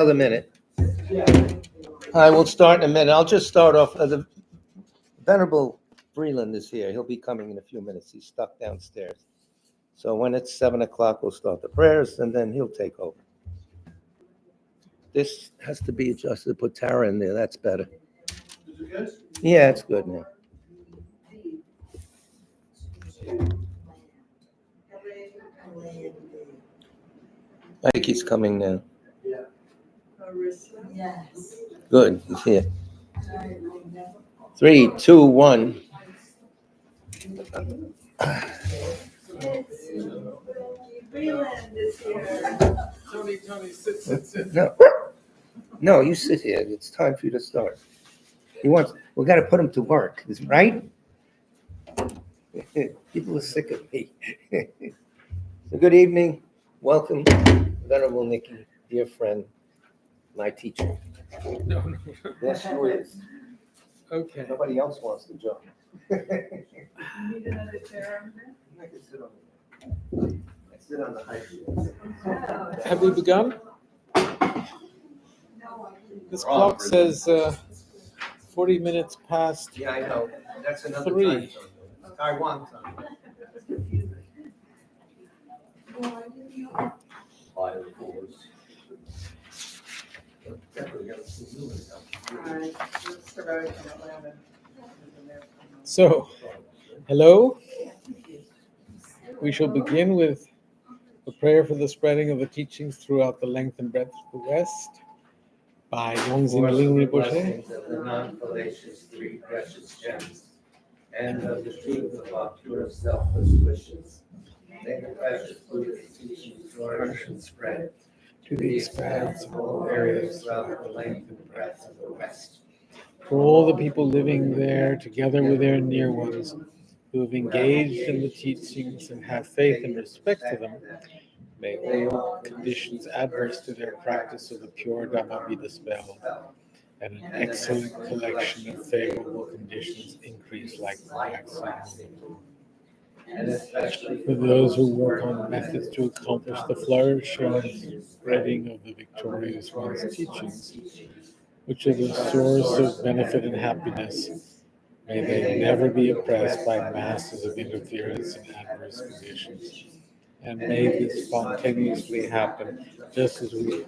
Another minute. I will start in a minute. I'll just start off. The Venerable Vreeland is here. He'll be coming in a few minutes. He's stuck downstairs. So when it's 7 o'clock, we'll start the prayers, and then he'll take over. This has to be adjusted. Put Tara in there. That's better. Is it good? Yeah, it's good now. I think he's coming now. Yeah. Yes. Good. He's here. 3, 2, 1. Vreeland is here. Tony, sit. No, you sit here. It's time for you to start. We got to put him to work, right? People are sick of me. So good evening. Welcome, Venerable Nikki, dear friend, my teacher. No. Yes, you is. Okay. Nobody else wants to join. Need another chair? I can sit on the high chair. Have we begun? This clock says 40 minutes past. Yeah, I know. That's another 3. time zone. Taiwan time. So, hello. We shall begin with a prayer for the spreading of the teachings throughout the length and breadth of the West by Yongzin Rinpoche. Blessings of the non-fallacious three precious gems, and of the truth of our pure selfless wishes. May the precious Buddhist teachings flourish and spread To the expanse of all areas throughout the length and breadth of the West. for all the people living there, together with their near ones, who have engaged in the teachings and have faith and respect for them, may all conditions adverse to their practice of the pure Dhamma be dispelled, and an excellent collection of favorable conditions increase like the vaccine. And especially For those who work on methods to accomplish the flourishing and spreading of the victorious one's teachings, which are the source of benefit and happiness, may they never be oppressed by masses of interference and adverse conditions. And may this spontaneously happen just as we.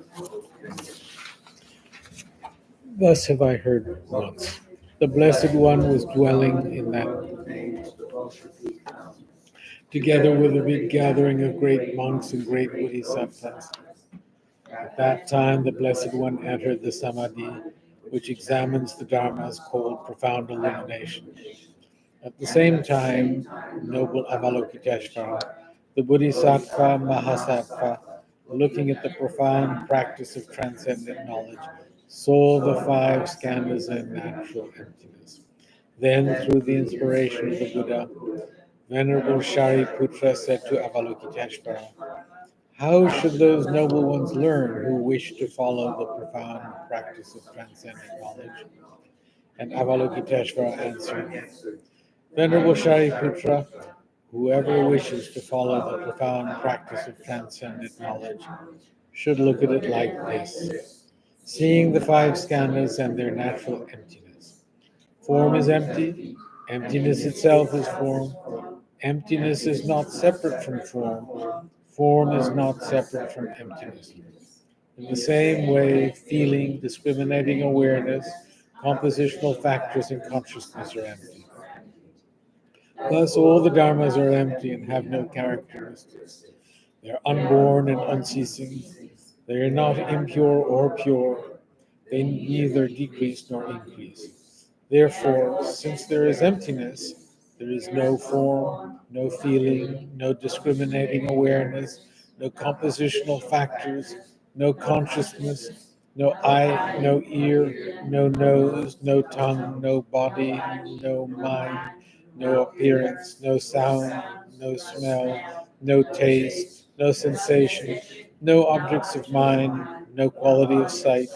Thus have I heard once. The Blessed One was dwelling in that, together with a big gathering of great monks and great bodhisattvas. At that time, the Blessed One entered the Samadhi, which examines the dharmas, called profound illumination. At the same time, noble Avalokiteshvara, the Bodhisattva Mahasattva, looking at the profound practice of transcendent knowledge, saw the 5 skandhas in natural emptiness. Then, through the inspiration of the Buddha, Venerable Shariputra said to Avalokiteshvara, "How should those noble ones learn who wish to follow the profound practice of transcendent knowledge?" And Avalokiteshvara answered, "Venerable Shariputra, whoever wishes to follow the profound practice of transcendent knowledge should look at it like this, seeing the 5 skandhas and their natural emptiness. Form is empty, emptiness itself is form. Emptiness is not separate from form. Form is not separate from emptiness. In the same way, feeling, discriminating awareness, compositional factors in consciousness are empty. Thus, all the dharmas are empty and have no characteristics. They are unborn and unceasing. They are not impure or pure. They neither decrease nor increase. Therefore, since there is emptiness, there is no form, no feeling, no discriminating awareness, no compositional factors, no consciousness, no eye, no ear, no nose, no tongue, no body, no mind, no appearance, no sound, no smell, no taste, no sensation, no objects of mind, no quality of sight,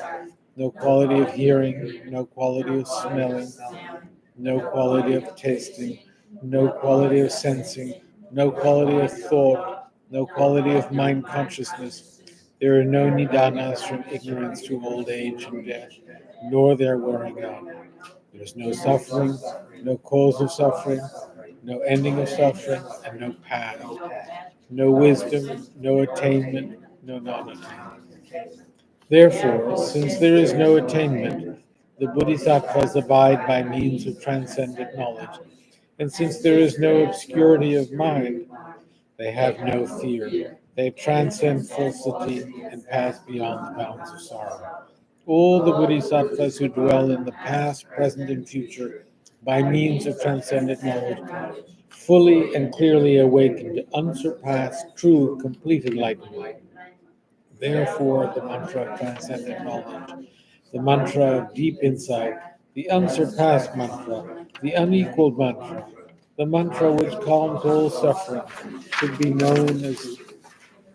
no quality of hearing, no quality of smelling, no quality of tasting, no quality of sensing, no quality of thought, no quality of mind consciousness, There are no nidanas from ignorance to old age and death, nor their wearing out. There is no suffering, no cause of suffering, no ending of suffering, and no path. No wisdom, no attainment, no non-attainment. Therefore, since there is no attainment, the Bodhisattvas abide by means of transcendent knowledge. And since there is no obscurity of mind, they have no fear. They transcend falsity and pass beyond the bounds of sorrow. All the Bodhisattvas who dwell in the past, present, and future by means of transcendent knowledge, fully and clearly awaken to unsurpassed, true, complete enlightenment. Therefore, the mantra of transcendent knowledge, the mantra of deep insight, the unsurpassed mantra, the unequaled mantra, the mantra which calms all suffering, should be known as,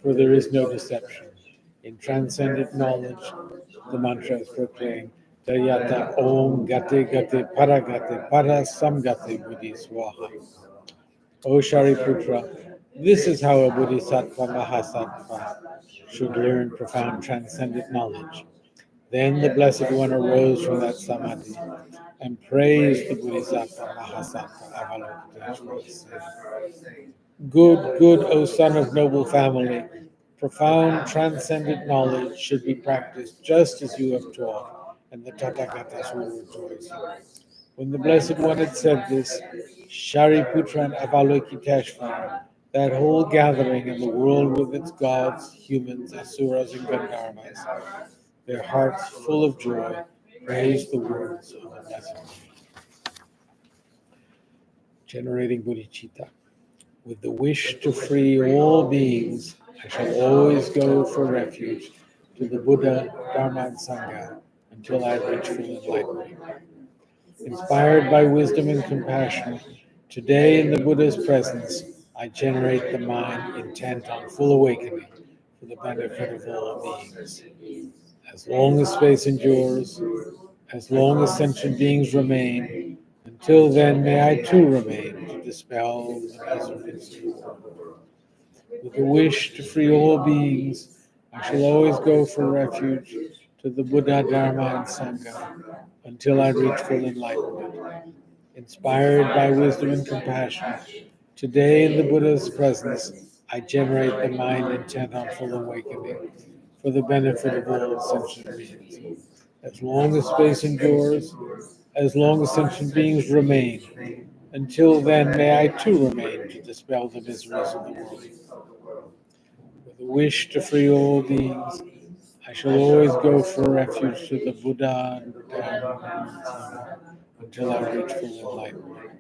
for there is no deception. In transcendent knowledge, the mantra is proclaimed, Tayata Om Gate Gate Paragate Para Samgate Buddhi Swaha. O Shariputra, this is how a Bodhisattva Mahasattva should learn profound transcendent knowledge. Then the Blessed One arose from that samadhi and praised the Bodhisattva Mahasattva Avalokiteshvara, saying, Good, good, O son of noble family, profound transcendent knowledge should be practiced just as you have taught, and the Tathagatas will rejoice. When the Blessed One had said this, Shariputra and Avalokiteshvara, that whole gathering in the world with its gods, humans, asuras, and gandharvas, their hearts full of joy, praised the words of the Blessed One. Generating bodhicitta. With the wish to free all beings, I shall always go for refuge to the Buddha, Dharma, and Sangha until I reach full enlightenment. Inspired by wisdom and compassion, today in the Buddha's presence, I generate the mind intent on full awakening for the benefit of all beings. As long as space endures, as long as sentient beings remain, until then may I too remain to dispel the miseries of the world. With the wish to free all beings, I shall always go for refuge to the Buddha, Dharma, and Sangha until I reach full enlightenment. Inspired by wisdom and compassion, today in the Buddha's presence, I generate the mind intent on full awakening for the benefit of all sentient beings. As long as space endures, as long as sentient beings remain, until then may I too remain to dispel the miseries of the world. With the wish to free all beings, I shall always go for refuge to the Buddha and Dharma until I reach full enlightenment.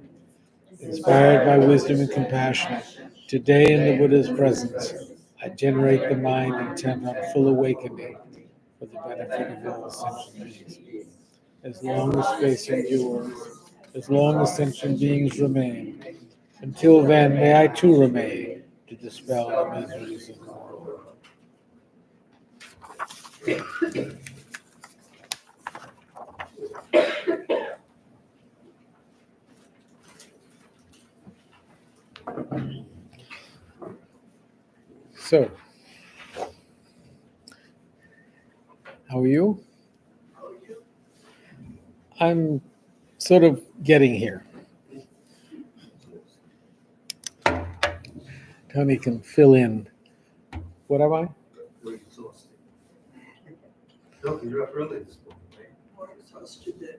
Inspired by wisdom and compassion, today in the Buddha's presence, I generate the mind intent on full awakening for the benefit of all sentient beings. As long as space endures, as long as sentient beings remain, until then may I too remain to dispel the miseries of the world. So, how are you? I'm sort of getting here. Tony can fill in. What am I? We're exhausted. No, you're up early this morning, right? More exhausted than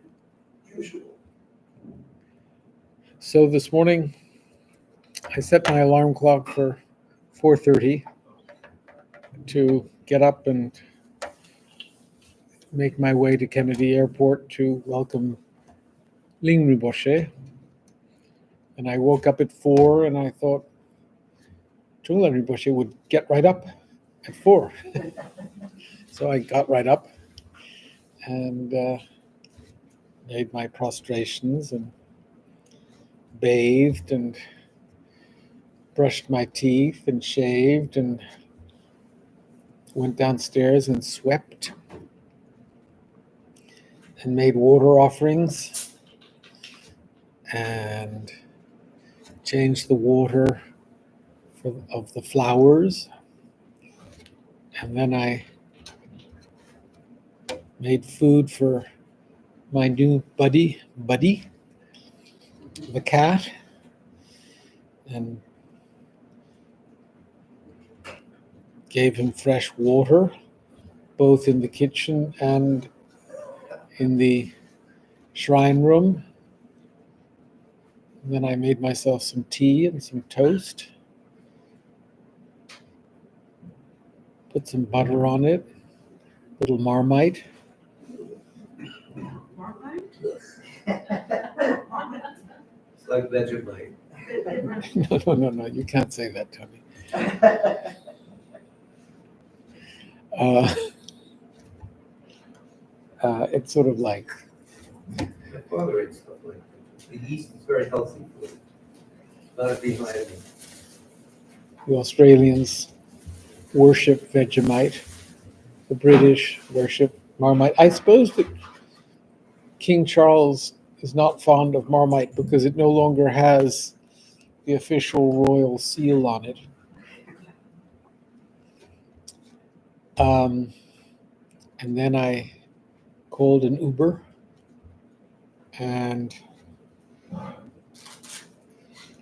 usual. So this morning, I set my alarm clock for 4:30 to get up and make my way to Kennedy Airport to welcome Rinpoche. And I woke up at 4 and I thought, Trungpa Rinpoche would get right up at 4. So I got right up and made my prostrations and bathed and brushed my teeth and shaved and went downstairs and swept and made water offerings and changed the water of the flowers And then I made food for my new Buddy, the cat, and gave him fresh water, both in the kitchen and in the shrine room. And then I made myself some tea and some toast, put some butter on it, little Marmite. It's like Vegemite. No, you can't say that, Tony. It's sort of like, My father ate stuff like that. The yeast is very healthy food. Not a B vitamin. the Australians worship Vegemite, the British worship Marmite. I suppose that King Charles is not fond of Marmite because it no longer has the official royal seal on it. And then I called an Uber, and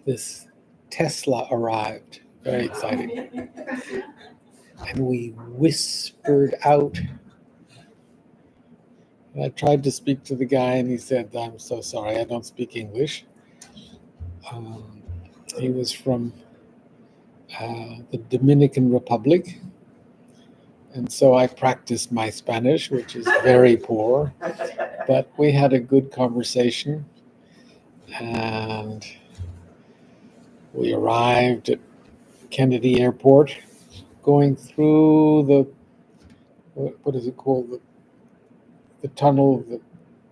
this Tesla arrived. Very exciting. And we whispered out. And I tried to speak to the guy, and he said, "I'm so sorry, I don't speak English." He was from the Dominican Republic. And so I practiced my Spanish, which is very poor, but we had a good conversation. And we arrived at Kennedy Airport, going through the, what is it called? The tunnel,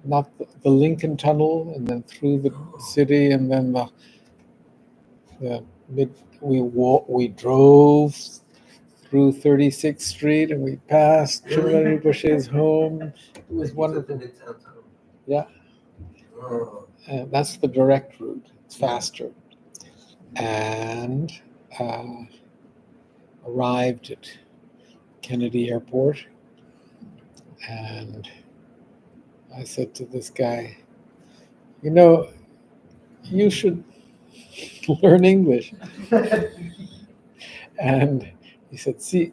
not the Lincoln Tunnel, and then through the city, and then we drove through 36th Street, and we passed Chimney Rinpoche's home. It was wonderful. Yeah. Oh, That's the direct route. It's faster. And arrived at Kennedy Airport, and I said to this guy, you should learn English. And he said, sí,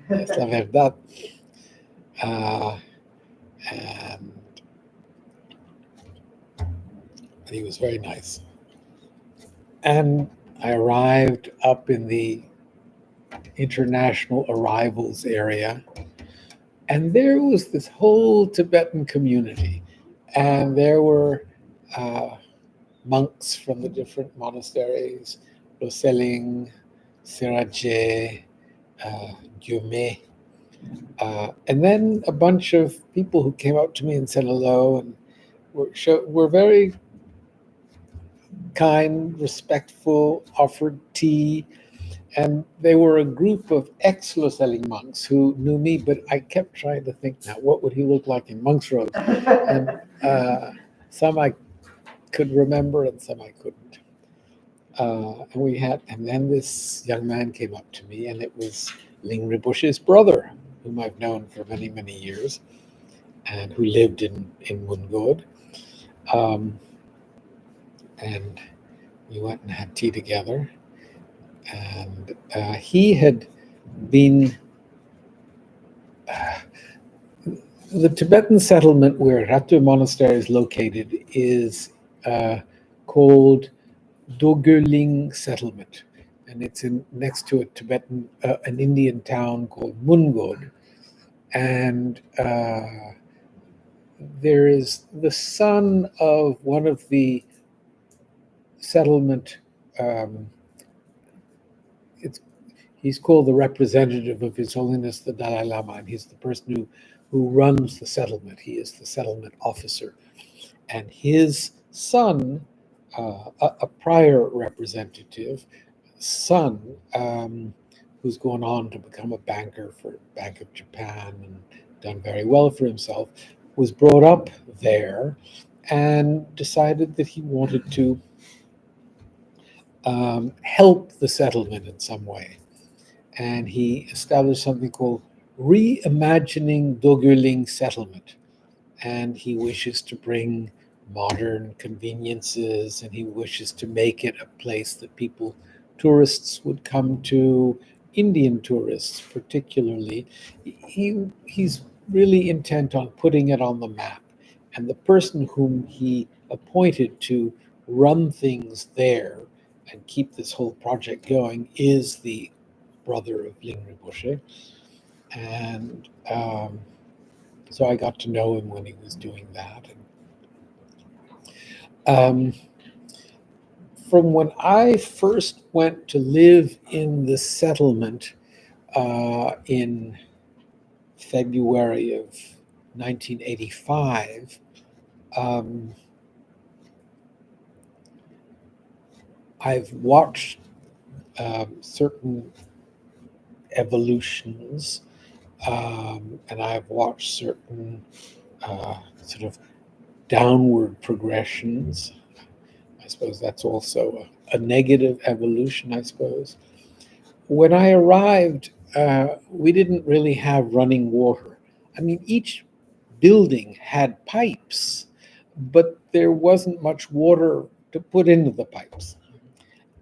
es la verdad. And he was very nice. And I arrived up in the international arrivals area, and there was this whole Tibetan community, and there were monks from the different monasteries, Roseling, Seraje, Gyume, and then a bunch of people who came up to me and said hello, and were very kind, respectful, offered tea. And they were a group of ex-Roseling monks who knew me, but I kept trying to think, now, what would he look like in Monk's Road? And some I could remember and some I couldn't. And then this young man came up to me, and it was Ling Rinpoche's brother, whom I've known for many, many years, and who lived in Mungod. And we went and had tea together. And he had been, the Tibetan settlement where Ratu Monastery is located is called Dogerling Settlement. And it's next to an Indian town called Mungod. And there is the son of one of the settlement, he's called the representative of His Holiness the Dalai Lama, and he's the person who runs the settlement. He is the settlement officer. And his son, a prior representative, son, who's gone on to become a banker for Bank of Japan and done very well for himself, was brought up there and decided that he wanted to help the settlement in some way. and he established something called Reimagining Dogurling Settlement. And he wishes to bring modern conveniences, and he wishes to make it a place that tourists would come to, Indian tourists particularly. He's really intent on putting it on the map. And the person whom he appointed to run things there and keep this whole project going is the brother of Ling Rinpoche. And so I got to know him when he was doing that. And, from when I first went to live in the settlement in February of 1985, I've watched certain evolutions, and I've watched certain sort of downward progressions. I suppose that's also a negative evolution, I suppose. When I arrived, we didn't really have running water. I mean, each building had pipes, but there wasn't much water to put into the pipes.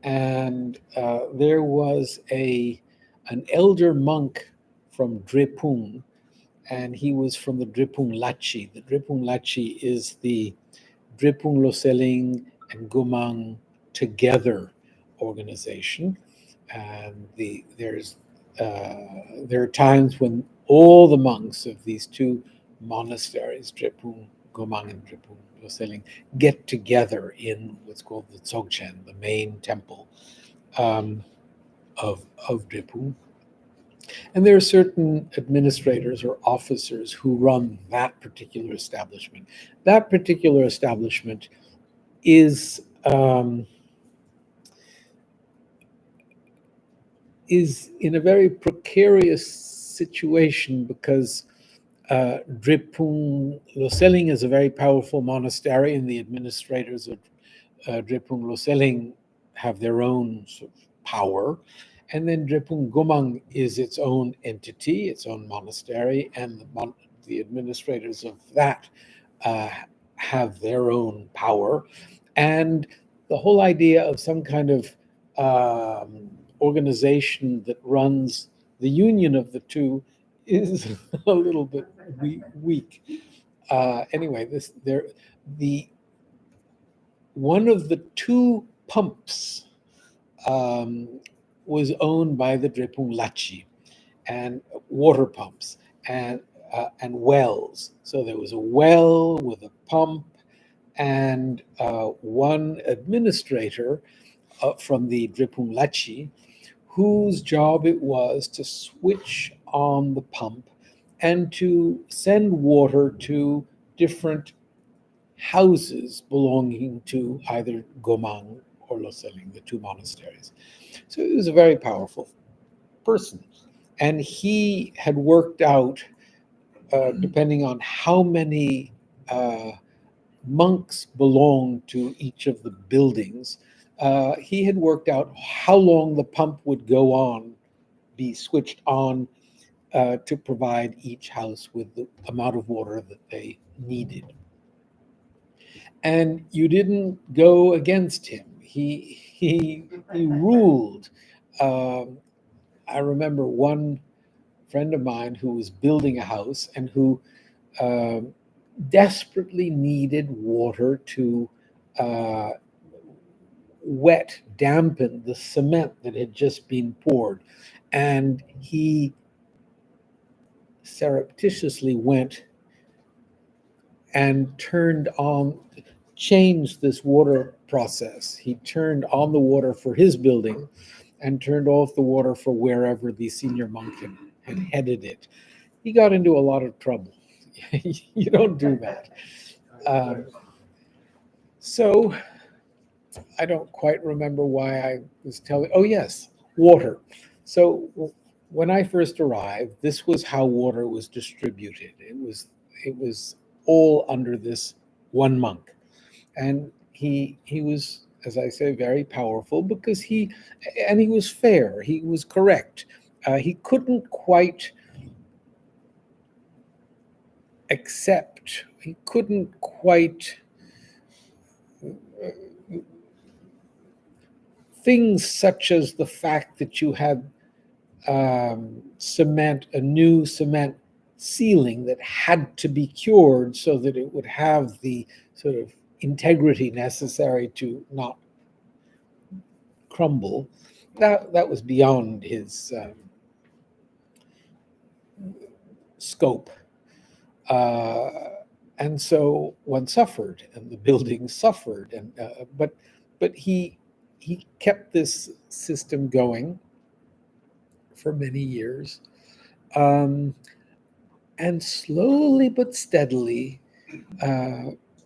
And there was an elder monk from Drepung, and he was from the Drepung Lachi. The Drepung Lachi is the Drepung Loseling and Gumang together organization. And there are times when all the monks of these two monasteries, Drepung Gomang and Drepung Loseling, get together in what's called the Dzogchen, the main temple of Drepung. And there are certain administrators or officers who run that particular establishment. That particular establishment is in a very precarious situation because Drepung Loseling is a very powerful monastery, and the administrators of Drepung Loseling have their own sort of power. And then Drepung Gomang is its own entity, its own monastery, and the administrators of that have their own power. And the whole idea of some kind of organization that runs the union of the two is a little bit weak. Anyway, one of the two pumps was owned by the Drepung Lachi, and water pumps and wells. So there was a well with a pump, and one administrator from the Drepung Lachi, whose job it was to switch on the pump and to send water to different houses belonging to either Gomang or Loseling, the two monasteries. So he was a very powerful person. And he had worked out, depending on how many monks belonged to each of the buildings, he had worked out how long the pump would go on, be switched on to provide each house with the amount of water that they needed. And you didn't go against him. He ruled. I remember one friend of mine who was building a house and who desperately needed water to dampen the cement that had just been poured. And he surreptitiously went and changed this water process. He turned on the water for his building and turned off the water for wherever the senior monk had headed it. He got into a lot of trouble. You don't do that. So I don't quite remember why I was telling. Oh, yes, water. So when I first arrived, this was how water was distributed. It was all under this one monk. And he was, as I say, very powerful because he was fair. He was correct. he couldn't quite accept, he couldn't quite, things such as the fact that you had a new cement ceiling that had to be cured so that it would have the sort of integrity necessary to not crumble. That was beyond his scope. Uh, and so one suffered, and the building suffered, and but he kept this system going for many years, um, and slowly but steadily,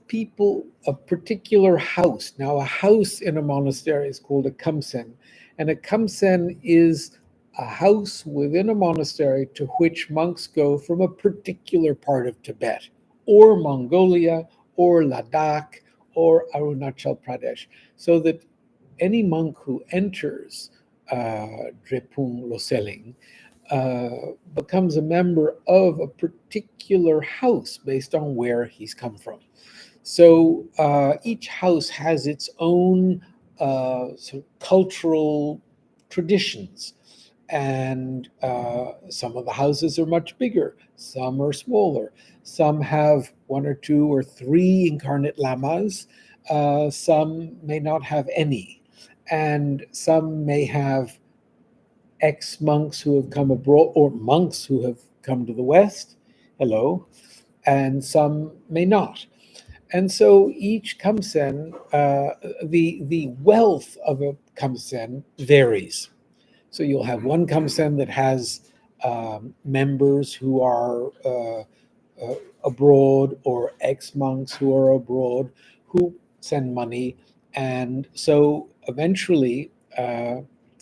people, a particular house. Now, a house in a monastery is called a kamsen, and a kamsen is a house within a monastery to which monks go from a particular part of Tibet, or Mongolia, or Ladakh, or Arunachal Pradesh, so that any monk who enters Drepung Loseling becomes a member of a particular house based on where he's come from. So each house has its own sort of cultural traditions. And some of the houses are much bigger, some are smaller, some have one or two or three incarnate lamas, some may not have any, and some may have ex-monks who have come abroad or monks who have come to the West, hello, and some may not. And so each kamsen, the wealth of a kamsen varies. So you'll have one kamsen that has members who are abroad, or ex-monks who are abroad who send money. And so eventually,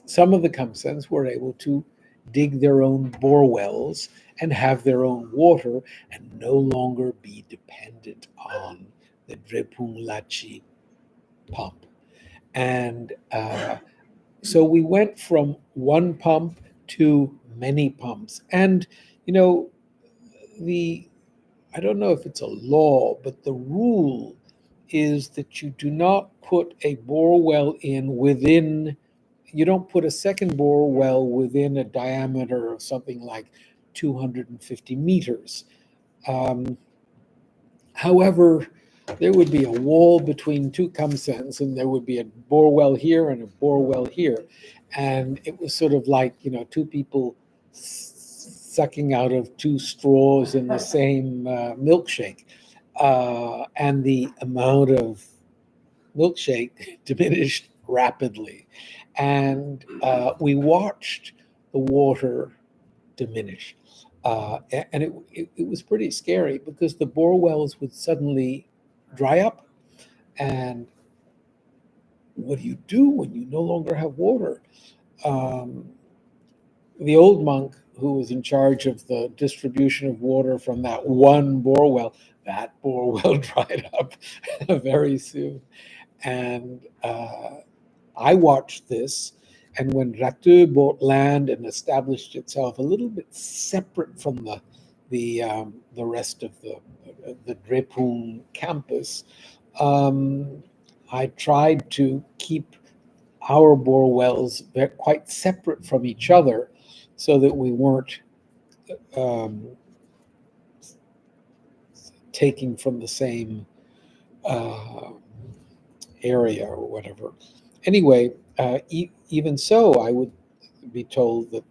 some of the kamsens were able to dig their own bore wells and have their own water and no longer be dependent on the Drepung Lachi pump. And so we went from one pump to many pumps. And, you know, I don't know if it's a law, but the rule is that you do not put a bore well in within, you don't put a second bore well within a diameter of something like 250 meters. However, there would be a wall between two kamsens, and there would be a bore well here and a bore well here. And it was sort of like, two people sucking out of two straws in the same milkshake. And the amount of milkshake diminished rapidly. And we watched the water diminish. And it was pretty scary because the bore wells would suddenly dry up. And what do you do when you no longer have water? The old monk who was in charge of the distribution of water from that one bore well, that bore well dried up very soon. And I watched this. And when Ratu bought land and established itself a little bit separate from the rest of the Drepung campus, I tried to keep our bore wells quite separate from each other, so that we weren't taking from the same area or whatever. Anyway, even so, I would be told that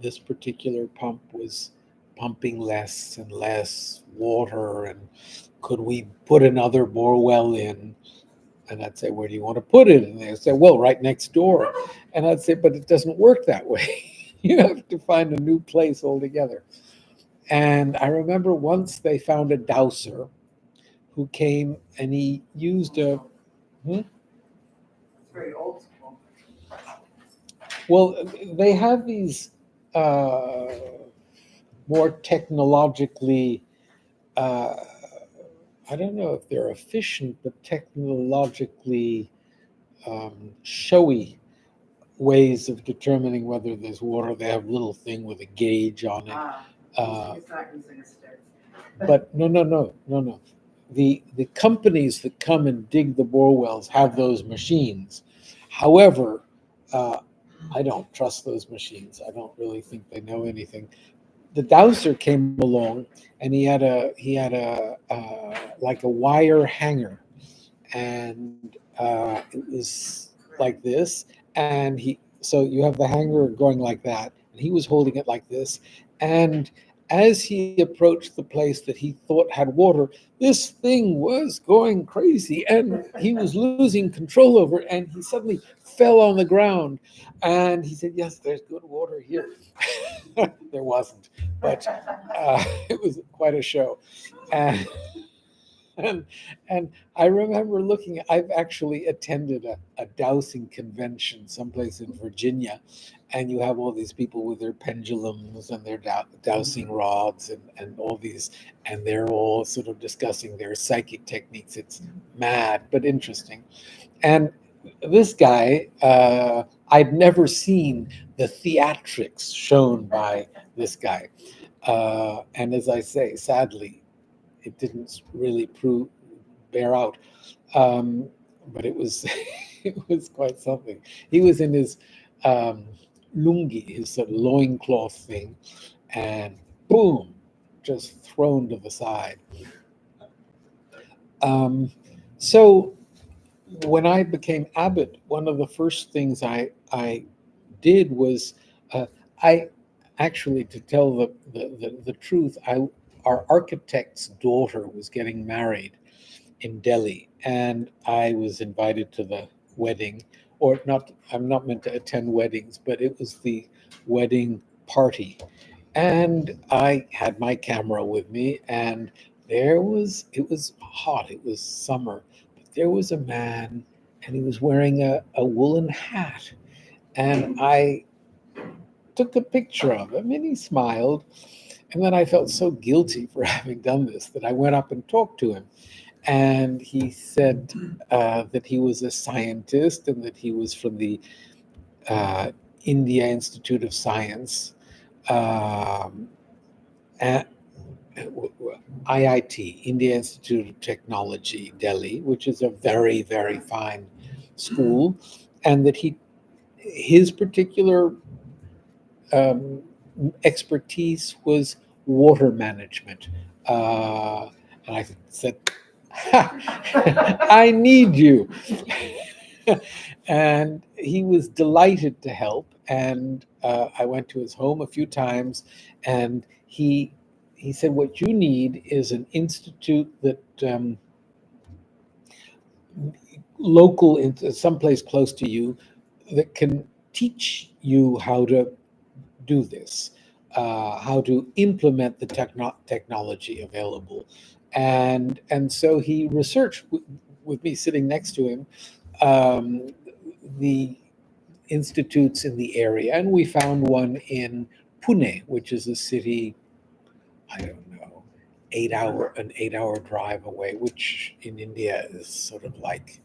this particular pump was pumping less and less water, and could we put another bore well in? And I'd say, where do you want to put it? And they'd say, well, right next door. And I'd say, but it doesn't work that way. You have to find a new place altogether. And I remember once they found a dowser who came, and he used a... It's very old school. Well, they have these more technologically, I don't know if they're efficient, but technologically showy ways of determining whether there's water. They have a little thing with a gauge on it. He's not using a stick. But no. The companies that come and dig the bore wells have those machines. However, I don't trust those machines. I don't really think they know anything. The dowser came along, and he had a like a wire hanger, and it was like this, and so you have the hanger going like that, and he was holding it like this, and as he approached the place that he thought had water, this thing was going crazy, and he was losing control over it, and he suddenly fell on the ground, and he said, "Yes, there's good water here." There wasn't, but it was quite a show, and and, and I remember looking. I've actually attended a dowsing convention someplace in Virginia, and you have all these people with their pendulums and their dowsing rods and all these, and they're all sort of discussing their psychic techniques. It's mad but interesting. And this guy, I'd never seen the theatrics shown by this guy. And as I say, sadly, it didn't really bear out. But it was it was quite something. He was in his lungi, his sort of loincloth thing, and boom, just thrown to the side. So when I became abbot, one of the first things I did was I actually, to tell the truth, our architect's daughter was getting married in Delhi, and I was invited to the wedding, or not. I'm not meant to attend weddings, but it was the wedding party, and I had my camera with me, and it was hot. It was summer, but there was a man, and he was wearing a woolen hat, and I took a picture of him, and he smiled, and then I felt so guilty for having done this that I went up and talked to him, and he said that he was a scientist and that he was from the uh, India Institute of Science, um, at IIT, India Institute of Technology, Delhi, which is a very, very fine school, and that his particular um, expertise was water management. And I said, I need you. And he was delighted to help. And I went to his home a few times, and he said, what you need is an institute that local, in someplace close to you, that can teach you how to do this, how to implement the technology available. And so he researched with me sitting next to him um, the institutes in the area, and we found one in Pune, which is a city, I don't know, an 8 hour drive away, which in India is sort of like,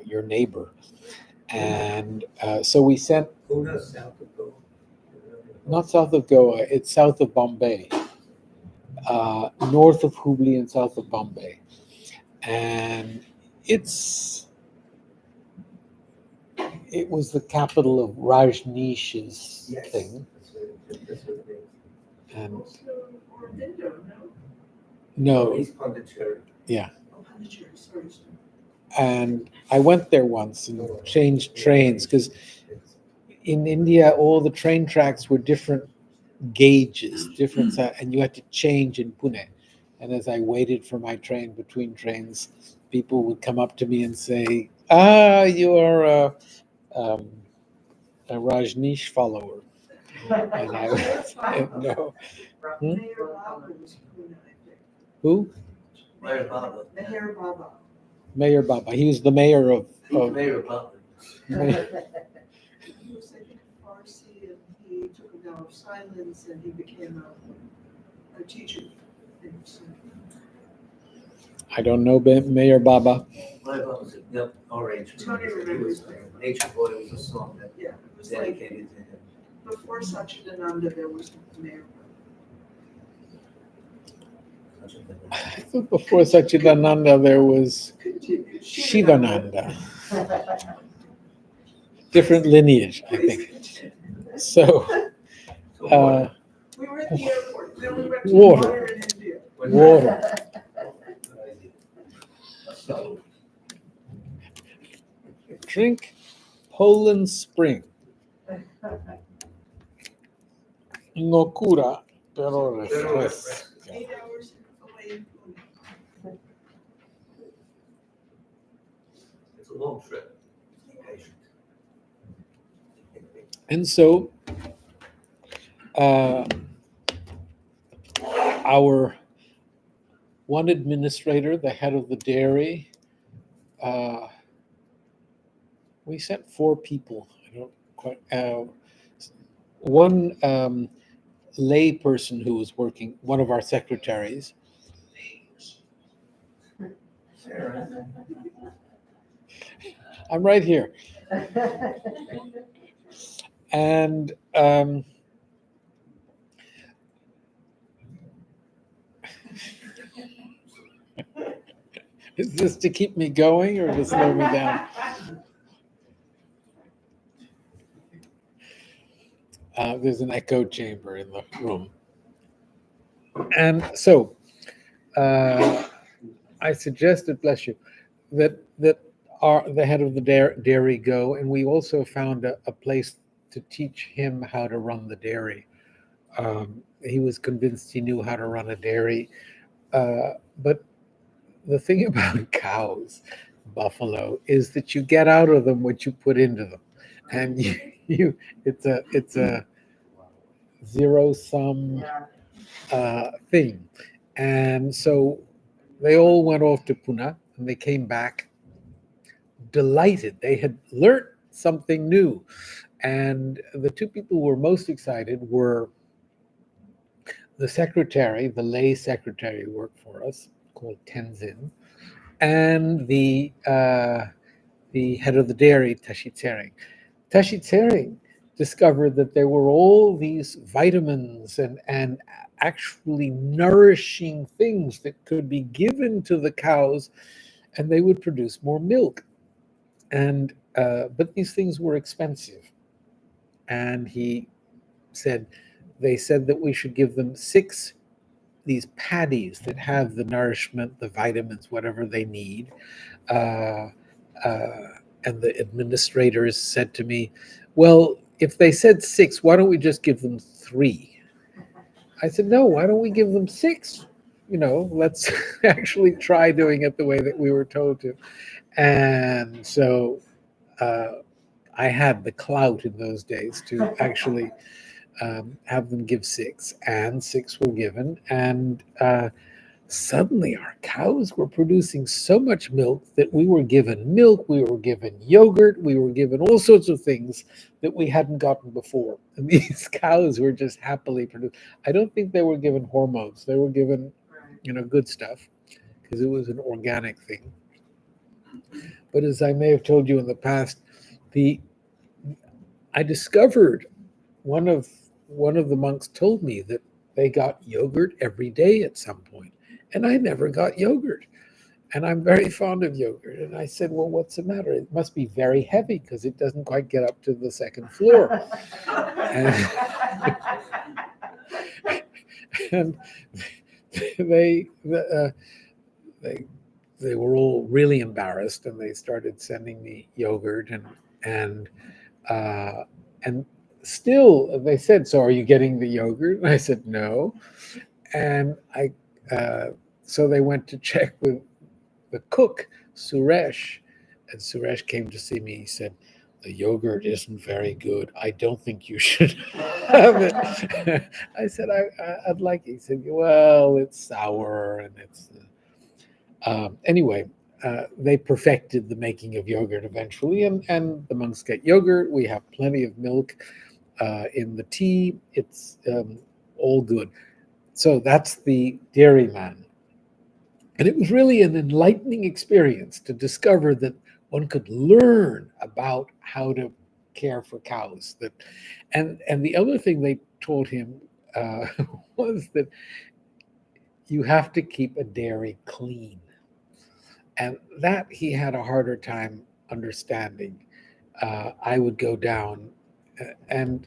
your neighbor. And so we sent, Pune, south of Goa. not south of Goa, it's south of Bombay, north of Hubli and south of Bombay. And it was the capital of Rajneesh's Yes. thing. That's what it is. And Or Indo, no? no, He's Pondicherry. yeah. Oh, Pondicherry, sorry. And I went there once and changed trains, because in India, all the train tracks were different gauges, and you had to change in Pune. And as I waited for my train between trains, people would come up to me and say, you are um, a Rajneesh follower. And I would say, no. Hmm? Mayor Baba was Pune, I think. Who? Mayor Baba. Mayor Baba. Mayor Baba. He was the mayor of Mayor Baba. Mayor. He was, I think, Farsi, and he took a vow of silence, and he became a teacher. I don't know Mayor Baba. Mayor Baba was, yep, orange. Tony He remembers was Mayor Baba. Nature Boy was a song that. Yeah, it was was like, dedicated to him. before Satchidananda, there was Venerable. I thought before Satchidananda there was Continue. Shivananda. Different lineage, I think. So, So We were at the airport, then we went to Water. water in India. water. So, Drink Poland Spring. Locura, pero refresca. 8 hours away in Pune. it's a long trip. Be patient. And so, our one administrator, the head of the dairy, we sent 4 people. I don't quite. One lay person who was working, one of our secretaries. I'm right here. And is this to keep me going or to slow me down? There's an echo chamber in the room. And so I suggested, bless you, that the head of the dairy go, and we also found a place to teach him how to run the dairy. He was convinced he knew how to run a dairy, but the thing about cows, buffalo, is that you get out of them what you put into them, and it's a zero-sum thing. And so they all went off to Pune, and they came back delighted. They had learned something new. And the 2 people who were most excited were the secretary, the lay secretary who worked for us, called Tenzin, and the head of the dairy, Tashi Tsering. Tashi Tsering discovered that there were all these vitamins and actually nourishing things that could be given to the cows, and they would produce more milk. And but these things were expensive. And he said, they said that we should give them 6 these paddies that have the nourishment, the vitamins, whatever they need. And the administrators said to me, well, if they said 6, why don't we just give them 3? I said, no, why don't we give them 6? Let's actually try doing it the way that we were told to. And so I had the clout in those days to actually have them give 6, and 6 were given. And suddenly our cows were producing so much milk that we were given milk, we were given yogurt, we were given all sorts of things that we hadn't gotten before. And these cows were just happily produced. I don't think they were given hormones. They were given, good stuff, because it was an organic thing. But as I may have told you in the past, I discovered one of the monks told me that they got yogurt every day at some point, and I never got yogurt. And I'm very fond of yogurt. And I said, well, what's the matter? It must be very heavy because it doesn't quite get up to the 2nd floor. And they were all really embarrassed, and they started sending me yogurt, and still they said, so are you getting the yogurt? And I said, no. And so they went to check with the cook, Suresh, and Suresh came to see me. He said, the yogurt isn't very good. I don't think you should have it. I said, I'd like it. He said, well, it's sour, and it's anyway. They perfected the making of yogurt eventually, and the monks get yogurt. We have plenty of milk in the tea. It's all good. So that's the dairyman. And it was really an enlightening experience to discover that one could learn about how to care for cows. And the other thing they taught him was that you have to keep a dairy clean, and that he had a harder time understanding. I would go down, and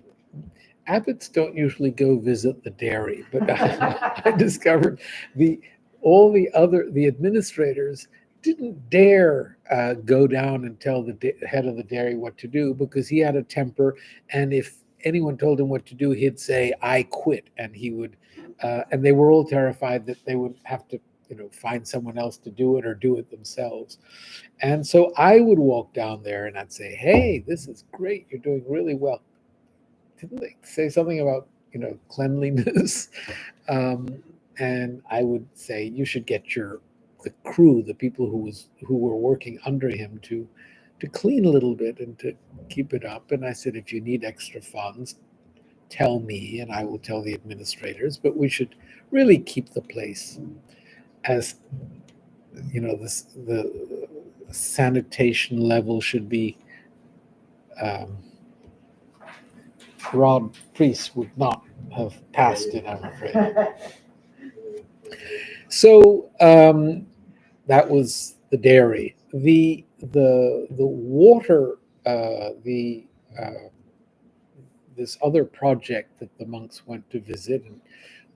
abbots don't usually go visit the dairy, but I discovered the administrators didn't dare go down and tell the head of the dairy what to do, because he had a temper, and if anyone told him what to do, he'd say, "I quit," and he would. And they were all terrified that they would have to, find someone else to do it or do it themselves. And so I would walk down there and I'd say, "Hey, this is great. You're doing really well." Didn't they say something about, cleanliness? And I would say, "You should get the crew, the people who were working under him, to clean a little bit and to keep it up." And I said, "If you need extra funds, tell me and I will tell the administrators, but we should really keep the place as, the sanitation level should be." Rod Priest would not have passed it, I'm afraid. So that was the dairy. The water, this other project that the monks went to visit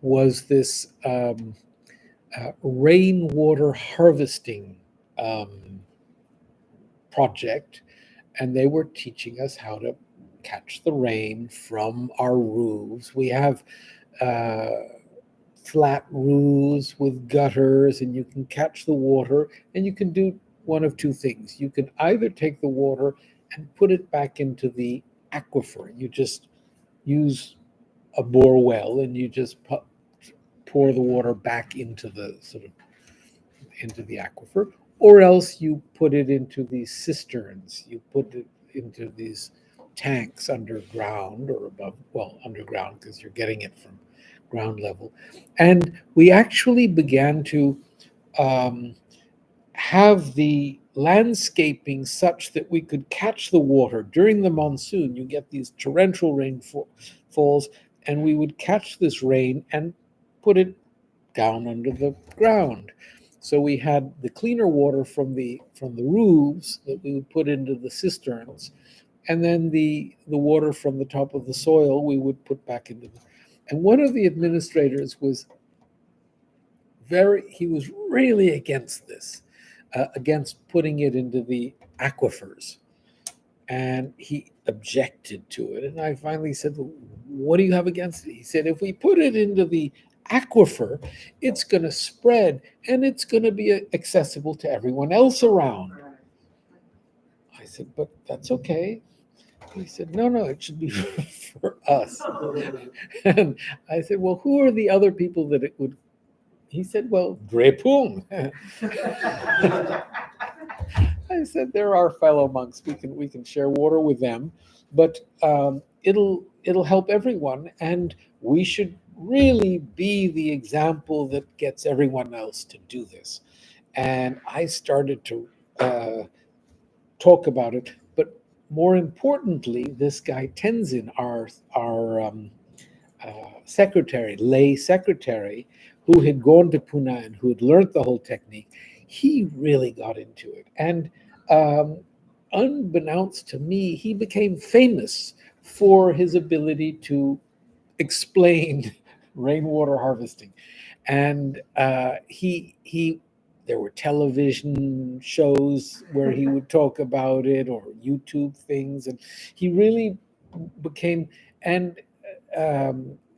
was this rainwater harvesting project, and they were teaching us how to catch the rain from our roofs. We have flat roofs with gutters, and you can catch the water, and you can do one of two things. You can either take the water and put it back into the aquifer. You just use a bore well and you just pour the water back into the into the aquifer, or else you put it into these cisterns. You put it into these tanks underground or above, well, underground, because you're getting it from ground level. And we actually began to have the landscaping such that we could catch the water during the monsoon. You get these torrential rainfalls, and we would catch this rain and put it down under the ground. So we had the cleaner water from the roofs that we would put into the cisterns, and then the water from the top of the soil we would put back into the. And one of the administrators was really against this, against putting it into the aquifers, and he objected to it. And I finally said, "Well, what do you have against it?" He said, "If we put it into the aquifer, it's going to spread and it's going to be accessible to everyone else around." I said, "But that's okay." He said, "No, it should be for us." And I said, "Well, who are the other people that it would?" He said, "Well, Drepung." I said, "They're our fellow monks. We can share water with them, but it'll help everyone, and we should really be the example that gets everyone else to do this." And I started to talk about it, but more importantly, this guy Tenzin, our secretary, lay secretary, who had gone to Pune and who had learned the whole technique, he really got into it. And unbeknownst to me, he became famous for his ability to explain rainwater harvesting. And there were television shows where he would talk about it, or YouTube things, and he really became. And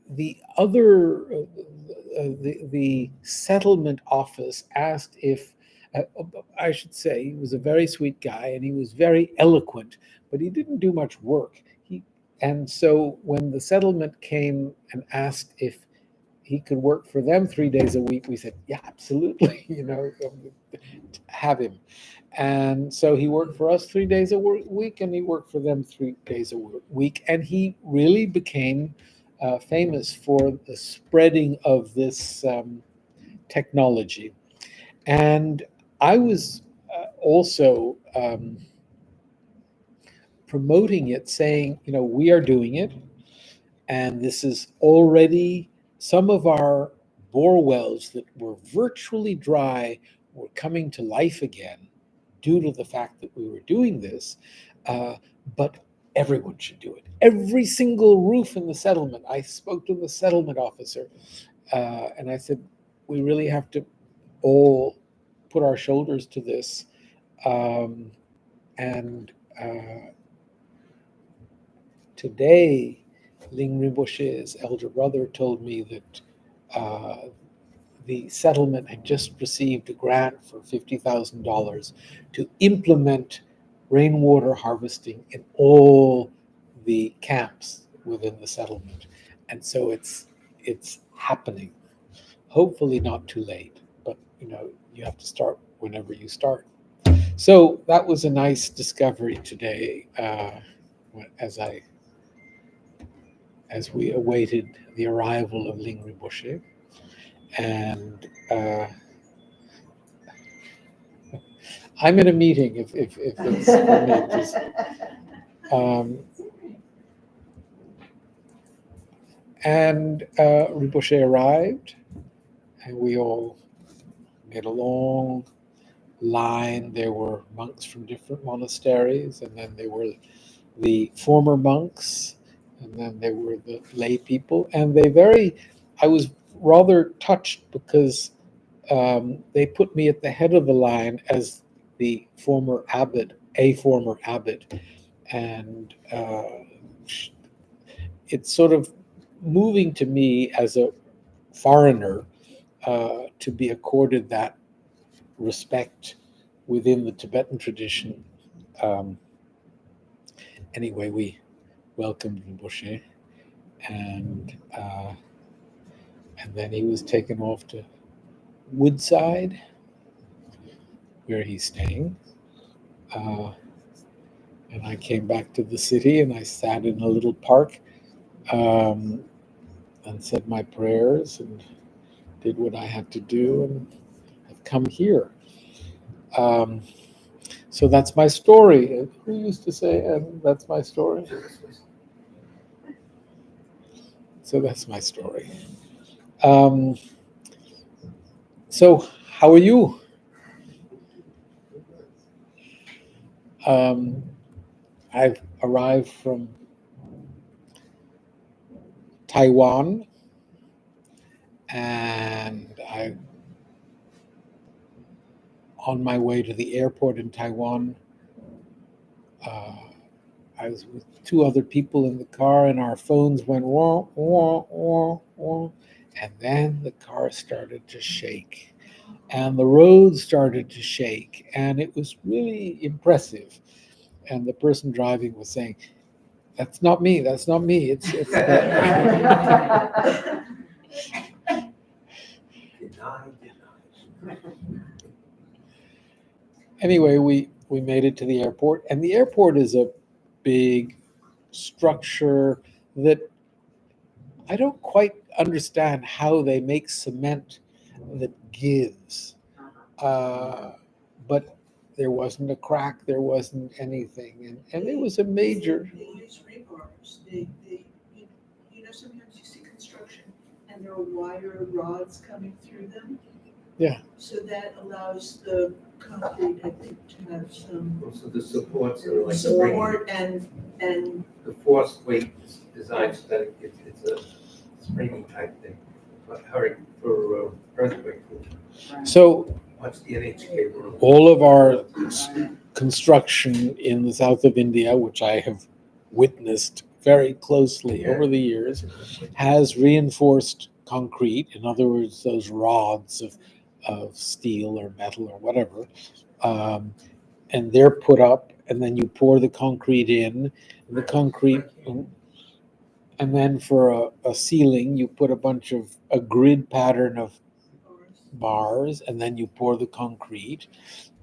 the other, the settlement office asked if, I should say, he was a very sweet guy and he was very eloquent, but he didn't do much work. And so when the settlement came and asked if he could work for them 3 days a week, we said, "Yeah, absolutely, have him." And so he worked for us 3 days a week, and he worked for them 3 days a week, and he really became famous for the spreading of this technology. And I was also promoting it, saying, we are doing it, and this is already some of our bore wells that were virtually dry were coming to life again due to the fact that we were doing this. But everyone should do it. Every single roof in the settlement. I spoke to the settlement officer, and I said, we really have to all put our shoulders to this. And today, Ling Rinpoche's elder brother told me that the settlement had just received a grant for $50,000 to implement rainwater harvesting in all the camps within the settlement. And so it's happening. Hopefully not too late, but you have to start whenever you start. So that was a nice discovery today, as we awaited the arrival of Ling Rinpoche. And I'm in a meeting if it's for me. And Rinpoche arrived, and we all made a long line. There were monks from different monasteries, and then there were the former monks, and then there were the lay people. And I was rather touched because they put me at the head of the line as the former abbot, and it's sort of moving to me as a foreigner to be accorded that respect within the Tibetan tradition. Anyway, we welcomed Rinpoche, and then he was taken off to Woodside, where he's staying. And I came back to the city, and I sat in a little park and said my prayers and did what I had to do, and I've come here. So that's my story. Who used to say, and that's my story? So that's my story. So how are you? I've arrived from Taiwan, and I'm on my way to the airport in Taiwan. I was with two other people in the car, and our phones went wah, wah, wah, wah. And then the car started to shake, and the road started to shake, and it was really impressive. And the person driving was saying, "That's not me. That's not me. It's." Anyway, we made it to the airport, and the airport is a big structure that I don't quite understand how they make cement that gives. But there wasn't a crack, there wasn't anything, and it was a major. They use rebars. Sometimes you see construction and there are wire rods coming through them. Yeah. So that allows the concrete, I think, to have some So the supports are like support and the force weight is designed so that it's a springy type thing for earthquake. So What's the NHK world? all of our construction in the south of India, which I have witnessed very closely over the years, has reinforced concrete. In other words, those rods of steel or metal or whatever, and they're put up, and then you pour the concrete in, and the concrete, and then for a ceiling, you put a grid pattern of bars, and then you pour the concrete.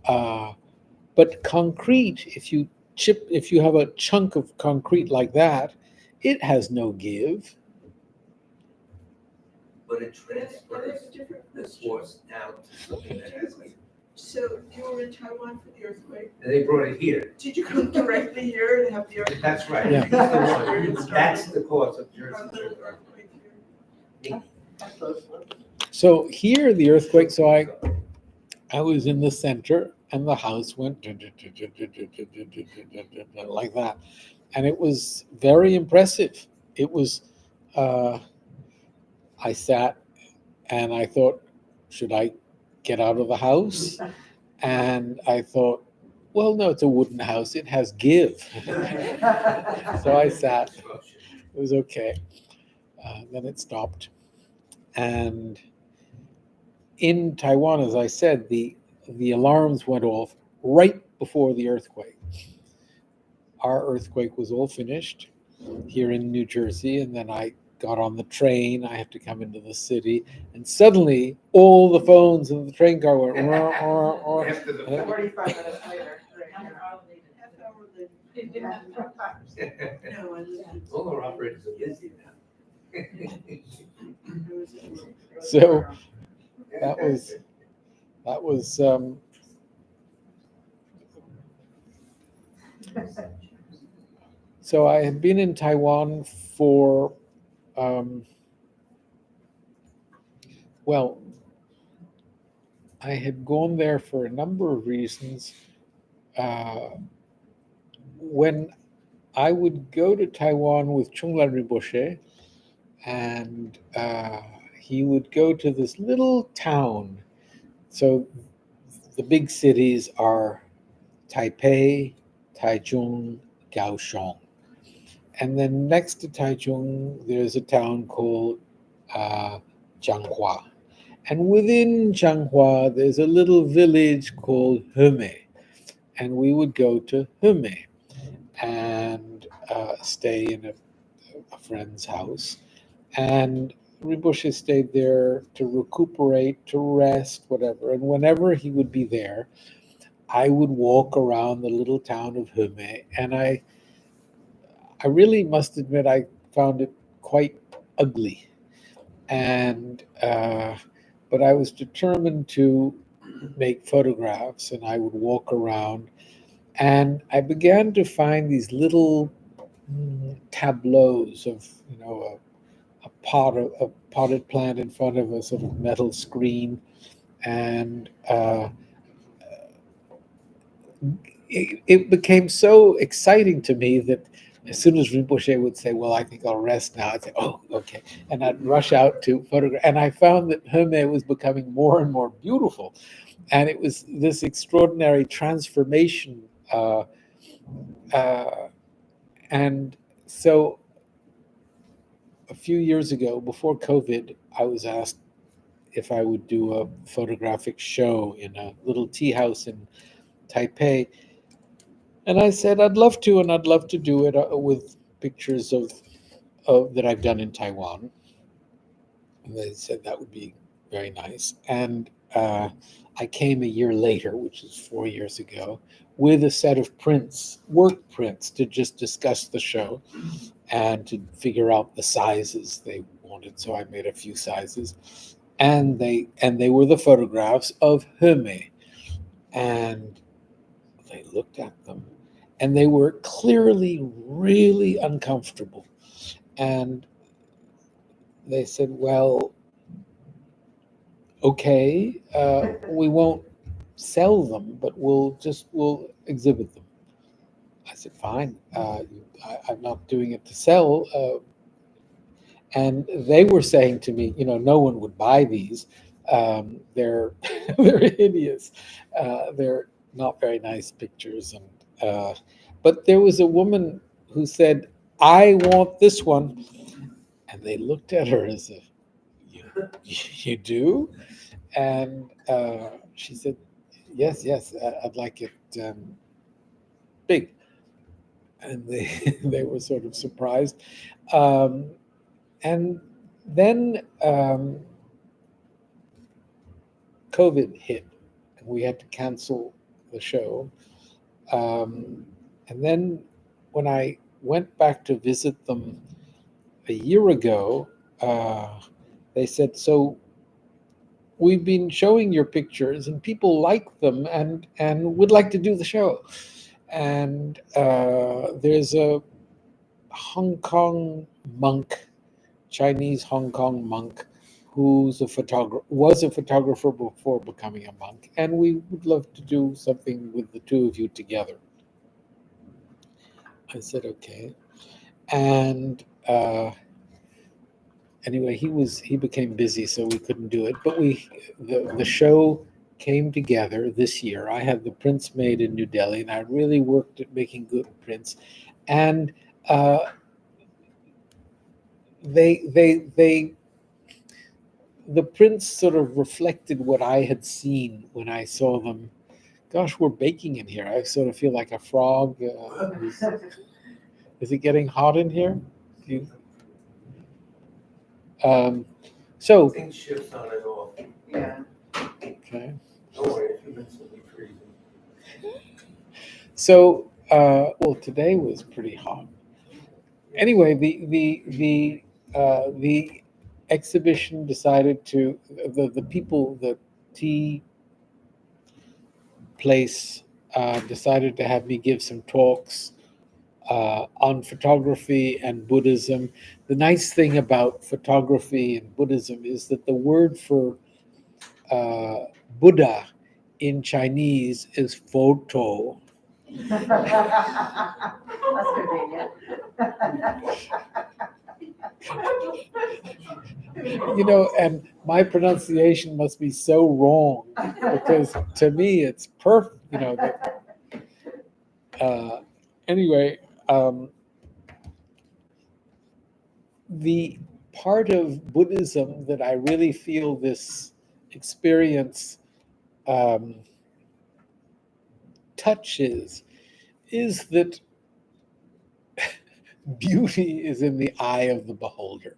But concrete, if you have a chunk of concrete like that, it has no give. But it transfers the force down to something that has like. so were in Taiwan for the earthquake? And they brought it here. Did you come directly here and have the earthquake? That's right. Yeah. He's the one. That's the cause of A Jersey. little earthquake here. So here, the earthquake. So I was in the center, and the house went like that, and it was very impressive. It was. I sat, and I thought, should I get out of the house? And I thought, well, no, it's a wooden house. It has give. So I sat. It was okay. Then it stopped. And in Taiwan, as I said, the alarms went off right before the earthquake. Our earthquake was all finished here in New Jersey, and then I got on the train. I had to come into the city, and suddenly all the phones in the train car went. After the And it- 45 minutes later. Half hour later. No, I lived in. All our operators are busy now. I was in- So that was so I had been in Taiwan for well, I had gone there for a number of reasons. When I would go to Taiwan with Chungla Rinpoche, and he would go to this little town. So the big cities are Taipei, Taichung, Kaohsiung. And then next to Taichung, there's a town called Changhua. And within Changhua, there's a little village called Heme. And we would go to Heme and stay in a friend's house. And Rinpoche stayed there to recuperate, to rest, whatever. And whenever he would be there, I would walk around the little town of Heme, and I really must admit I found it quite ugly. And but I was determined to make photographs, and I would walk around, and I began to find these little tableaus of a potted plant in front of a sort of metal screen, and it became so exciting to me that as soon as Rinpoche would say, "Well, I think I'll rest now," I'd say, "Oh, okay," and I'd rush out to photograph. And I found that Heme was becoming more and more beautiful, and it was this extraordinary transformation. And so, a few years ago, before COVID, I was asked if I would do a photographic show in a little tea house in Taipei. And I said, I'd love to, and I'd love to do it with pictures of that I've done in Taiwan. And they said that would be very nice. And I came a year later, which is 4 years ago, with a set of prints, work prints, to just discuss the show and to figure out the sizes they wanted. So I made a few sizes, and they were the photographs of Heme. And they looked at them, and they were clearly really uncomfortable. And they said, well, okay, we won't sell them, but we'll exhibit them. I said, fine. I'm not doing it to sell. And they were saying to me, no one would buy these. They're they're hideous. They're not very nice pictures. And but there was a woman who said, I want this one. And they looked at her as if, you do? And she said, yes, I'd like it big. And they were sort of surprised. And then COVID hit, and we had to cancel the show. And then when I went back to visit them a year ago, they said, so we've been showing your pictures, and people like them and would like to do the show. And there's a Hong Kong monk, Chinese Hong Kong monk, who's a photographer, was a photographer before becoming a monk, and we would love to do something with the two of you together. I said, okay. And anyway, he became busy, so we couldn't do it. But the show came together this year. I had the prints made in New Delhi, and I really worked at making good prints. And they the prints sort of reflected what I had seen when I saw them. Gosh, we're baking in here. I sort of feel like a frog. Is it getting hot in here? You, so Things shifts on and off. Yeah. okay. Don't worry, a few minutes will be freezing. So well, today was pretty hot. Anyway, the exhibition decided to the people, the tea place decided to have me give some talks on photography and Buddhism. The nice thing about photography and Buddhism is that the word for Buddha in Chinese is photo. That's convenient. You know, and my pronunciation must be so wrong because to me it's perfect. You know. Anyway, the part of Buddhism that I really feel this experience touches is that beauty is in the eye of the beholder,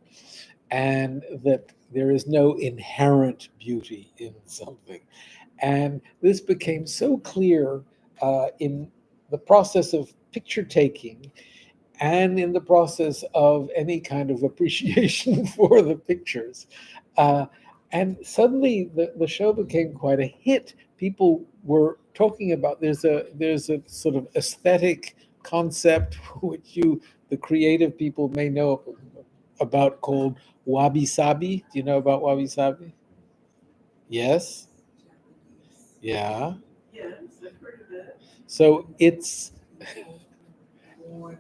and that there is no inherent beauty in something. And this became so clear in the process of picture taking and in the process of any kind of appreciation for the pictures. And suddenly the show became quite a hit. People were talking about there's a sort of aesthetic concept which the creative people may know about called wabi sabi. Do you know about wabi sabi? Yes. Yeah. Yes, I've heard of it. So it's More,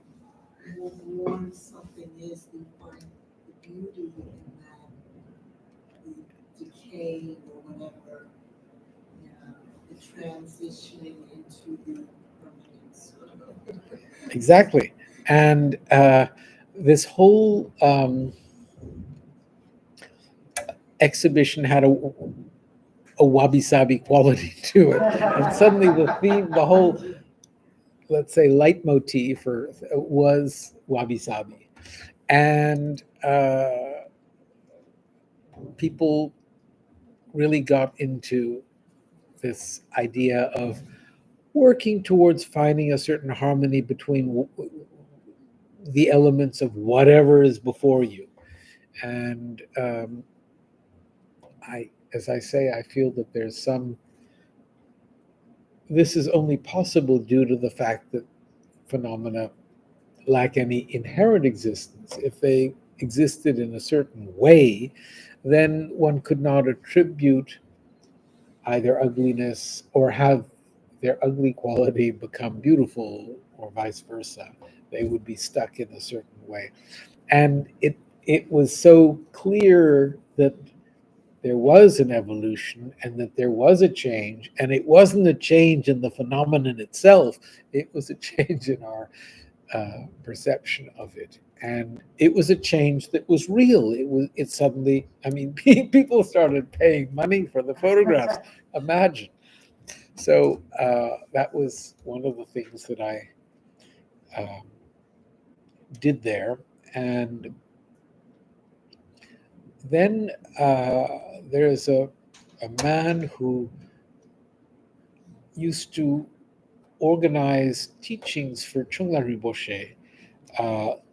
more something is, we find the beauty in that, the decay or whatever, the transitioning into the permanence. exactly. And this whole exhibition had a wabi sabi quality to it. And suddenly the theme, the whole, let's say, leitmotif was wabi sabi. And people really got into this idea of working towards finding a certain harmony between the elements of whatever is before you. And as I say, I feel that this is only possible due to the fact that phenomena lack any inherent existence. If they existed in a certain way, then one could not attribute either ugliness or have their ugly quality become beautiful or vice versa. They would be stuck in a certain way. And it was so clear that there was an evolution and that there was a change, and it wasn't a change in the phenomenon itself, it was a change in our perception of it. And it was a change that was real. It suddenly, I mean, people started paying money for the photographs. Imagine. So that was one of the things that I did there. And then there's a man who used to organize teachings for Chungla Rinpoche,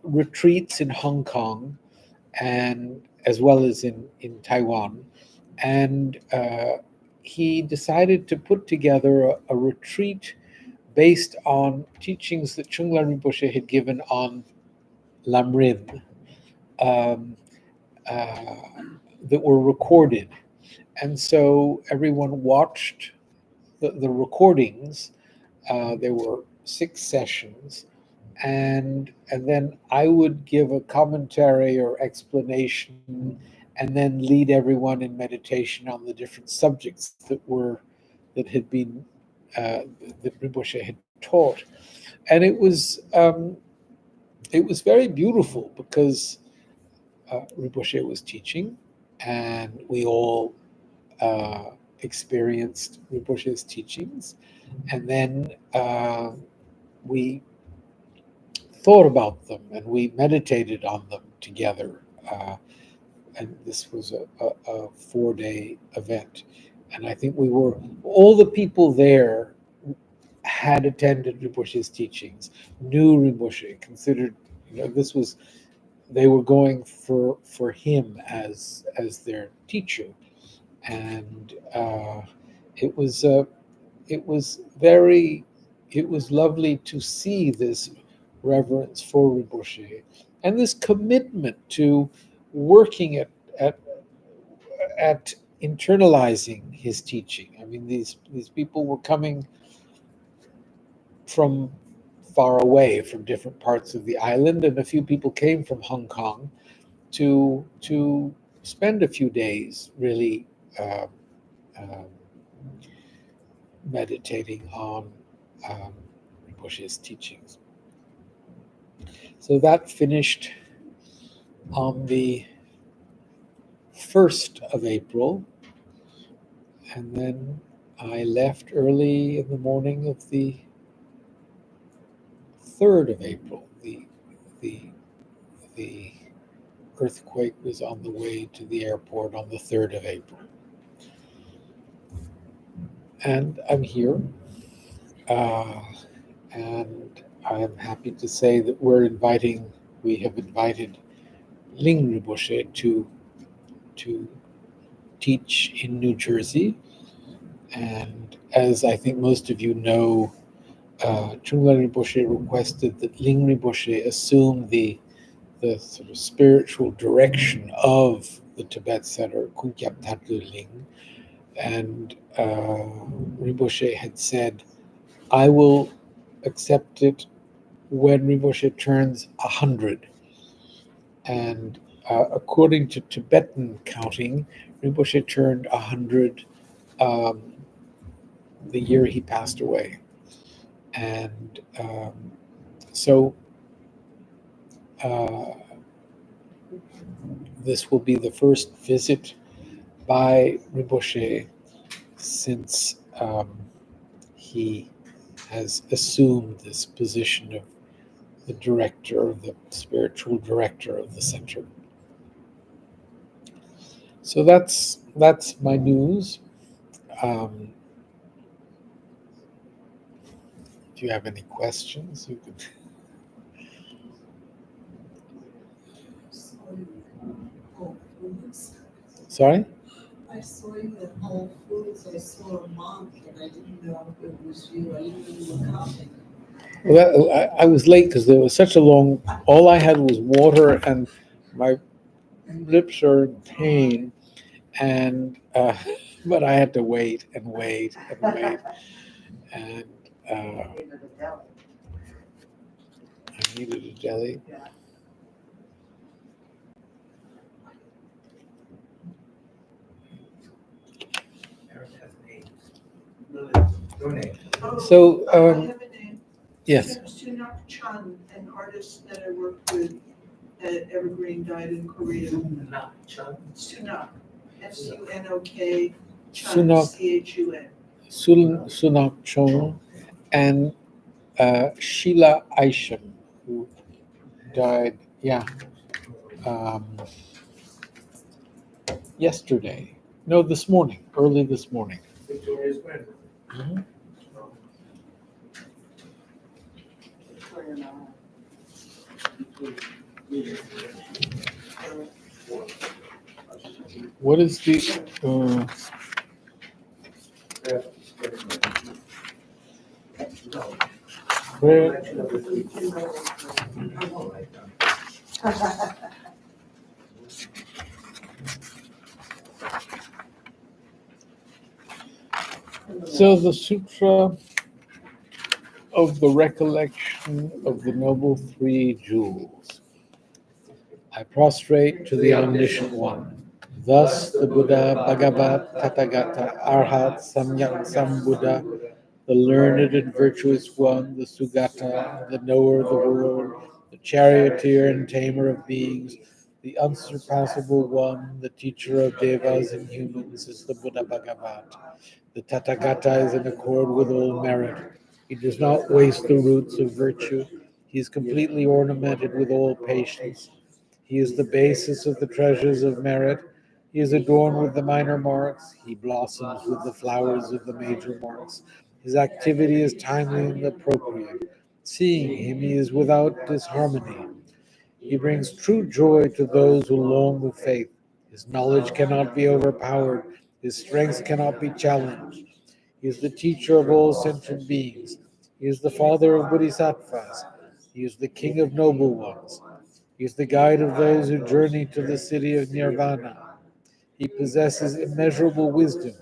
retreats in Hong Kong and as well as in Taiwan. and he decided to put together a retreat based on teachings that Chungla Rinpoche had given on Lamrim, um, uh, that were recorded. And so everyone watched the recordings. There were 6 sessions, and then I would give a commentary or explanation, and then lead everyone in meditation on the different subjects that had been that Rinpoche had taught. And it was very beautiful because Rinpoche was teaching, and we all experienced Rinpoche's teachings, and then we thought about them and we meditated on them together. And this was a 4-day event. And I think all the people there had attended Rinpoche's teachings, knew Rinpoche, considered, they were going for him as their teacher. And it was lovely to see this reverence for Rinpoche and this commitment to working at internalizing his teaching. I mean, these people were coming from far away, from different parts of the island, and a few people came from Hong Kong to spend a few days really um, meditating on Rinpoche's teachings. So that finished on the 1st of April, and then I left early in the morning of the 3rd of April. The earthquake was on the way to the airport on the 3rd of April. And I'm here, and I am happy to say that we have invited Ling Rinpoche to teach in New Jersey. And as I think most of you know, Chungla Rinpoche requested that Ling Rinpoche assume the sort of spiritual direction of the Tibet Center, Kunkyap Tatu Ling. And Rinpoche had said, I will accept it when Rinpoche turns 100. And according to Tibetan counting, Rinpoche turned 100 the year he passed away. And so this will be the first visit by Rinpoche since he has assumed this position of the spiritual director of the center. So that's my news. If you have any questions, you could. Whole Foods. Sorry? I saw you at Whole Foods. I saw a monk, and I didn't know if it was you. I didn't know you were coming. Well, I was late because there was such a long. All I had was water, and my lips are in pain, and but I had to wait and wait and wait, and I needed a deli. Eric has names. Your name. So, I have a name. Yes. Sunak Chun, an artist that I worked with at Evergreen, died in Korea. Not Chun. Sunak, Sunok, Chun, Sunak. Chun. Sunak Chong and Sheila Isham, who died, yesterday. No, this morning, early this morning. Victoria's grandmother. Mm-hmm. What is the prayer? So the Sutra of the Recollection of the Noble Three Jewels. I prostrate to the Omniscient One. Thus the Buddha, Bhagavat, Tathagata, Arhat, Samyak Sambuddha, the learned and virtuous one, the Sugata, the knower of the world, the charioteer and tamer of beings, the unsurpassable one, the teacher of devas and humans, is the Buddha Bhagavat. The Tathagata is in accord with all merit. He does not waste the roots of virtue. He is completely ornamented with all patience. He is the basis of the treasures of merit. He is adorned with the minor marks. He blossoms with the flowers of the major marks. His activity is timely and appropriate. Seeing him, he is without disharmony. He brings true joy to those who long with faith. His knowledge cannot be overpowered. His strength cannot be challenged. He is the teacher of all sentient beings. He is the father of bodhisattvas. He is the king of noble ones. He is the guide of those who journey to the city of nirvana. He possesses immeasurable wisdom.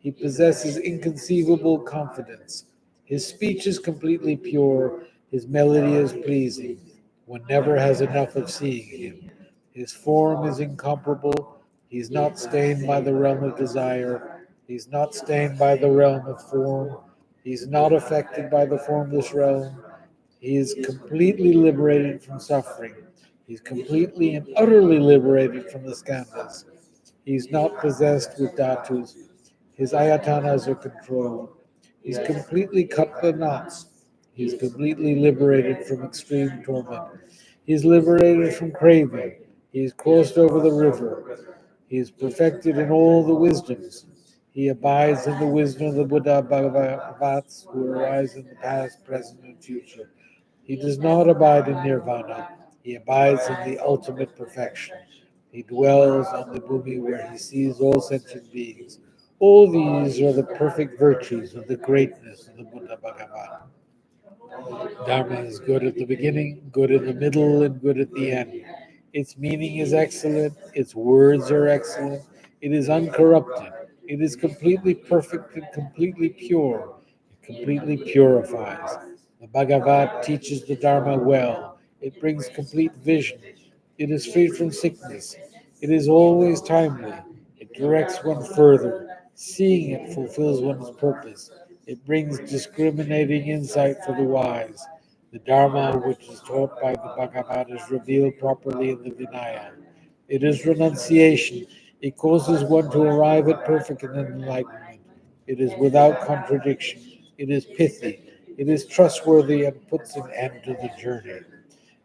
He possesses inconceivable confidence. His speech is completely pure. His melody is pleasing. One never has enough of seeing him. His form is incomparable. He is not stained by the realm of desire. He is not stained by the realm of form. He is not affected by the formless realm. He is completely liberated from suffering. He is completely and utterly liberated from the skandhas. He is not possessed with dhatus. His ayatanas are controlled. He's completely cut the knots. He is completely liberated from extreme torment. He is liberated from craving. He is crossed over the river. He is perfected in all the wisdoms. He abides in the wisdom of the Buddha Bhagavats who arise in the past, present, and future. He does not abide in nirvana. He abides in the ultimate perfection. He dwells on the bhumi where he sees all sentient beings. All these are the perfect virtues of the greatness of the Buddha Bhagavan. Dharma is good at the beginning, good in the middle, and good at the end. Its meaning is excellent. Its words are excellent. It is uncorrupted. It is completely perfect and completely pure. It completely purifies. The Bhagavad teaches the Dharma well. It brings complete vision. It is free from sickness. It is always timely. It directs one further. Seeing it fulfills one's purpose. It brings discriminating insight for the wise. The Dharma, which is taught by the Bhagavad, is revealed properly in the Vinaya. It is renunciation. It causes one to arrive at perfect enlightenment. It is without contradiction. It is pithy. It is trustworthy and puts an end to the journey.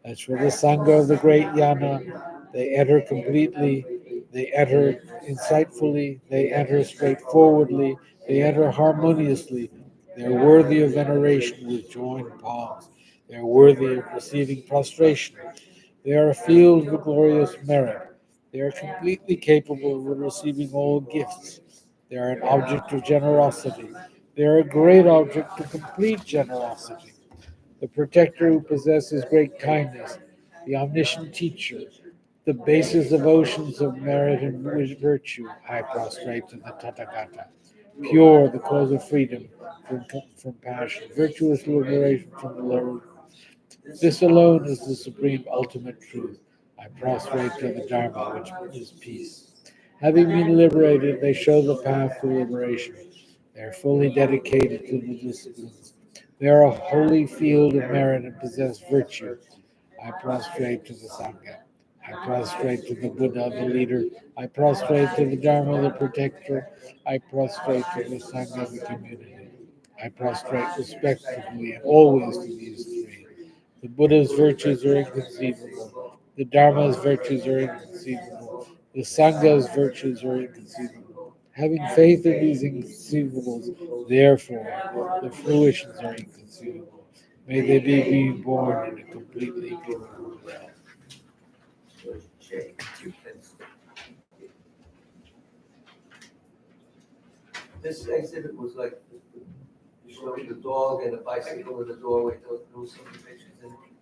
As for the Sangha of the great Yana, they enter completely, they enter insightfully, they enter straightforwardly, they enter harmoniously. They are worthy of veneration with joined palms. They are worthy of receiving prostration. They are a field of glorious merit. They are completely capable of receiving all gifts. They are an object of generosity. They are a great object of complete generosity. The protector who possesses great kindness, the omniscient teacher, the basis of oceans of merit and virtue, I prostrate to the Tathagata. Pure, the cause of freedom from passion, virtuous liberation from the lower. This alone is the supreme ultimate truth. I prostrate to the Dharma, which is peace. Having been liberated, they show the path to liberation. They are fully dedicated to the disciplines. They are a holy field of merit and possess virtue. I prostrate to the Sangha. I prostrate to the Buddha, the leader. I prostrate to the Dharma, the protector. I prostrate to the Sangha, the community. I prostrate respectfully and always to these three. The Buddha's virtues are inconceivable. The Dharma's virtues are inconceivable. The Sangha's virtues are inconceivable. Having faith in these inconceivables, therefore, the fruitions are inconceivable. May they be born in a completely beautiful realm. This exhibit was like showing the dog and a bicycle in the doorway. Those some pictures in it.